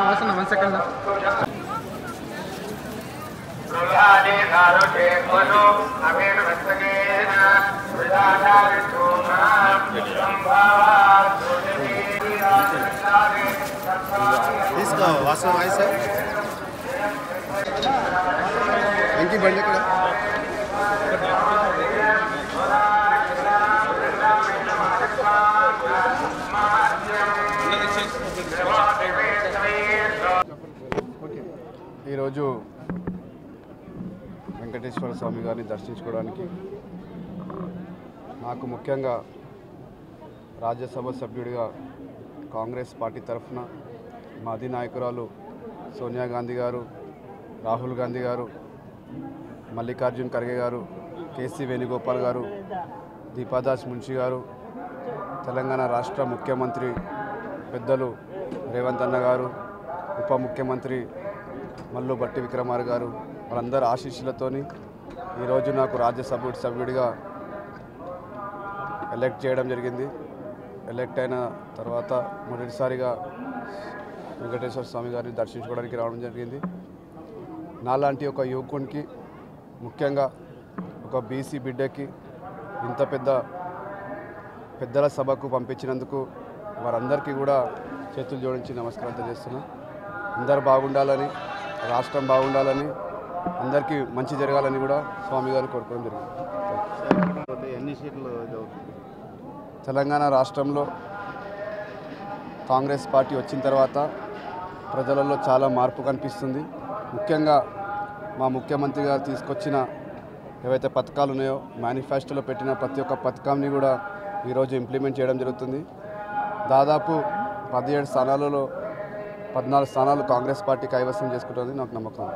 వస్తున్నా 1 సెకండ్ తీసుకో వాసన వాయిస్ ఇంకి బండి ఇక్కడ ఈరోజు వెంకటేశ్వర స్వామి గారిని దర్శించుకోవడానికి నాకు ముఖ్యంగా రాజ్యసభ సభ్యుడిగా కాంగ్రెస్ పార్టీ తరఫున మా అధినాయకురాలు సోనియా గాంధీ గారు, రాహుల్ గాంధీ గారు, మల్లికార్జున్ ఖర్గే గారు, కేసీ వేణుగోపాల్ గారు, దీపాదాస్ మున్షి గారు, తెలంగాణ రాష్ట్ర ముఖ్యమంత్రి పెద్దలు రేవంత్ అన్న గారు, ఉప ముఖ్యమంత్రి మల్లు భట్టి విక్రమార్క గారు, వాళ్ళందరి ఆశీస్సులతోని ఈరోజు నాకు రాజ్యసభ సభ్యుడిగా ఎలక్ట్ చేయడం జరిగింది. ఎలక్ట్ అయిన తర్వాత మొదటిసారిగా వెంకటేశ్వర స్వామి గారిని దర్శించుకోవడానికి రావడం జరిగింది. నాలాంటి ఒక యువకునికి, ముఖ్యంగా ఒక బీసీ బిడ్డకి ఇంత పెద్దల సభకు పంపించినందుకు వారందరికీ కూడా చేతులు జోడించి నమస్కారం తెలియజేస్తున్నాను. అందరు బాగుండాలని, రాష్ట్రం బాగుండాలని, అందరికీ మంచి జరగాలని కూడా స్వామి గారిని కోరుకోవడం జరిగింది. ఎన్ని సీట్లు తెలంగాణ రాష్ట్రంలో కాంగ్రెస్ పార్టీ వచ్చిన తర్వాత ప్రజలలో చాలా మార్పు కనిపిస్తుంది. ముఖ్యంగా మా ముఖ్యమంత్రి గారు తీసుకొచ్చిన ఏవైతే పథకాలు ఉన్నాయో, మేనిఫెస్టోలో పెట్టిన ప్రతి ఒక్క పథకాన్ని కూడా ఈరోజు ఇంప్లిమెంట్ చేయడం జరుగుతుంది. దాదాపు 17 స్థానాలలో 14 స్థానాలు కాంగ్రెస్ పార్టీ కైవసం చేసుకుంటుంది నాకు నమ్మకం.